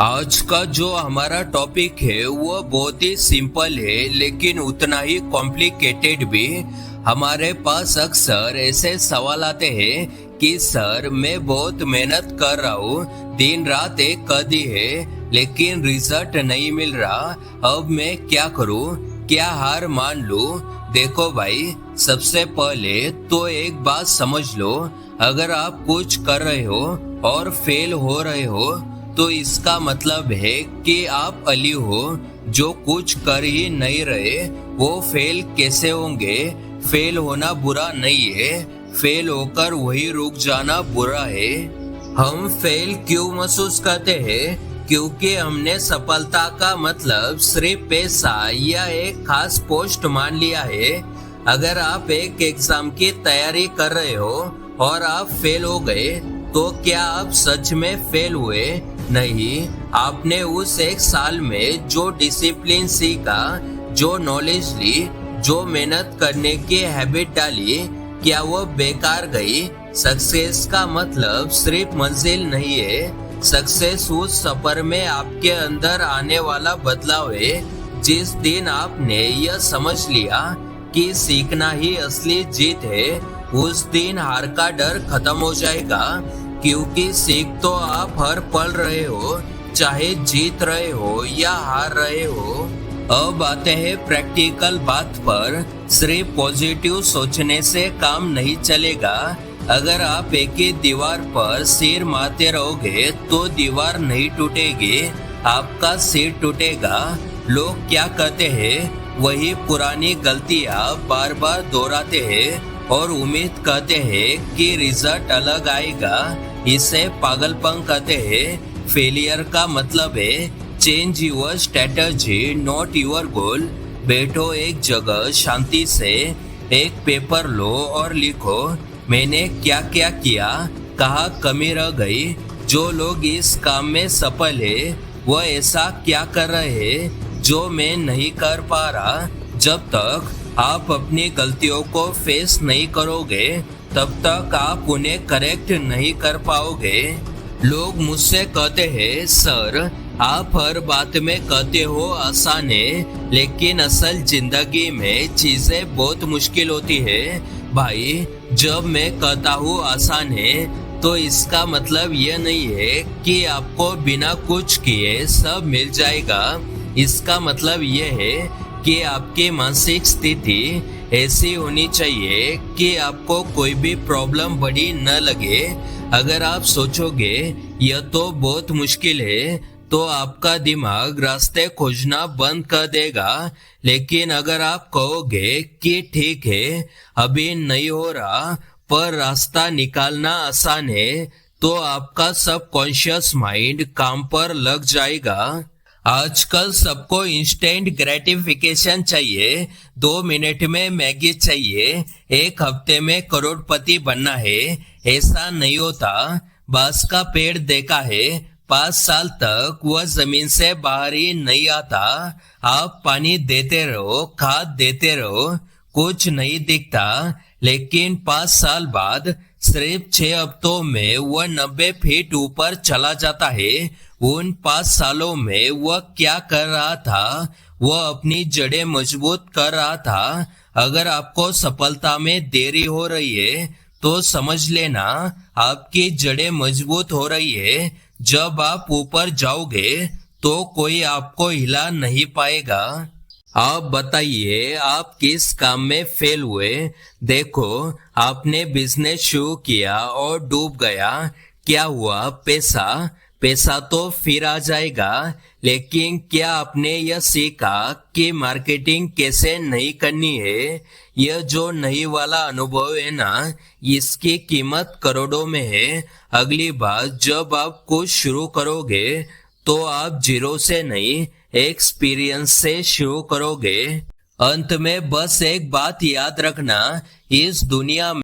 आज का जो हमारा टॉपिक है वो बहुत ही सिंपल है लेकिन उतना ही कॉम्प्लिकेटेड भी। हमारे पास अक्सर ऐसे सवाल आते हैं कि सर मैं बहुत मेहनत कर रहा हूँ, दिन रात एक कर दी है लेकिन रिजल्ट नहीं मिल रहा, अब मैं क्या करूँ, क्या हार मान लूँ। देखो भाई, सबसे पहले तो एक बात समझ लो, अगर आप कुछ कर रहे हो और फेल हो रहे हो तो इसका मतलब है कि आप अली हो। जो कुछ कर ही नहीं रहे वो फेल कैसे होंगे। फेल होना बुरा नहीं है, फेल होकर वही रुक जाना बुरा है। हम फेल क्यों महसूस करते हैं? क्योंकि हमने सफलता का मतलब सिर्फ पैसा या एक खास पोस्ट मान लिया है। अगर आप एक एग्जाम की तैयारी कर रहे हो और आप फेल हो गए तो क्या आप सच में फेल हुए? नहीं, आपने उस एक साल में जो डिसिप्लिन सीखा, जो नॉलेज ली, जो मेहनत करने की हैबिट डाली, क्या वो बेकार गई? सक्सेस का मतलब सिर्फ मंजिल नहीं है, सक्सेस उस सफर में आपके अंदर आने वाला बदलाव है। जिस दिन आपने यह समझ लिया कि सीखना ही असली जीत है, उस दिन हार का डर खत्म हो जाएगा। क्योंकि सीख तो आप हर पल रहे हो, चाहे जीत रहे हो या हार रहे हो। अब आते हैं प्रैक्टिकल बात पर। सिर्फ पॉजिटिव सोचने से काम नहीं चलेगा। अगर आप एक ही दीवार पर सिर मारते रहोगे तो दीवार नहीं टूटेगी, आपका सिर टूटेगा। लोग क्या करते हैं, वही पुरानी गलतियां बार बार दोहराते हैं और उम्मीद करते हैं कि रिजल्ट अलग आएगा। इसे पागलपन कहते हैं। फेलियर का मतलब है change your strategy not your goal. बैठो एक जगह शांति से, एक पेपर लो और लिखो मैंने क्या क्या किया, कहाँ कमी रह गई। जो लोग इस काम में सफल है वह ऐसा क्या कर रहे हैं जो मैं नहीं कर पा रहा। जब तक आप अपनी गलतियों को फेस नहीं करोगे तब तक आप उन्हें करेक्ट नहीं कर पाओगे। लोग मुझसे कहते हैं सर आप हर बात में कहते हो आसान है, लेकिन असल जिंदगी में चीजें बहुत मुश्किल होती है। भाई, जब मैं कहता हूँ आसान है तो इसका मतलब यह नहीं है कि आपको बिना कुछ किए सब मिल जाएगा। इसका मतलब यह है कि आपकी मानसिक स्थिति ऐसी होनी चाहिए कि आपको कोई भी प्रॉब्लम बड़ी न लगे। अगर आप सोचोगे यह तो बहुत मुश्किल है तो आपका दिमाग रास्ते खोजना बंद कर देगा। लेकिन अगर आप कहोगे कि ठीक है अभी नहीं हो रहा पर रास्ता निकालना आसान है, तो आपका सबकॉन्शियस माइंड काम पर लग जाएगा। आजकल सबको इंस्टेंट ग्रेटिफिकेशन चाहिए, 2 मिनट में मैगी चाहिए, एक हफ्ते में करोड़पति बनना है। ऐसा नहीं होता। बांस का पेड़ देखा है, 5 साल तक वह जमीन से बाहर ही नहीं आता। आप पानी देते रहो, खाद देते रहो, कुछ नहीं दिखता, लेकिन 5 साल बाद सिर्फ 6 हफ्तों में वह 90 फीट ऊपर चला जाता है। उन 5 सालों में वह क्या कर रहा था? वह अपनी जड़ें मजबूत कर रहा था। अगर आपको सफलता में देरी हो रही है तो समझ लेना आपकी जड़ें मजबूत हो रही है। जब आप ऊपर जाओगे तो कोई आपको हिला नहीं पाएगा। आप बताइए आप किस काम में फेल हुए? देखो, आपने बिजनेस शुरू किया और डूब गया, क्या हुआ? पैसा। पैसा तो फिर आ जाएगा, लेकिन क्या आपने यह सीखा कि मार्केटिंग कैसे नहीं करनी है? यह जो नई वाला अनुभव है ना, इसकी कीमत करोड़ों में है। अगली बार जब आप कुछ शुरू करोगे तो आप जीरो से नहीं, एक्सपीरियंस से शुरू करोगे। अंत में बस एक बात याद रखना, इस दुनिया में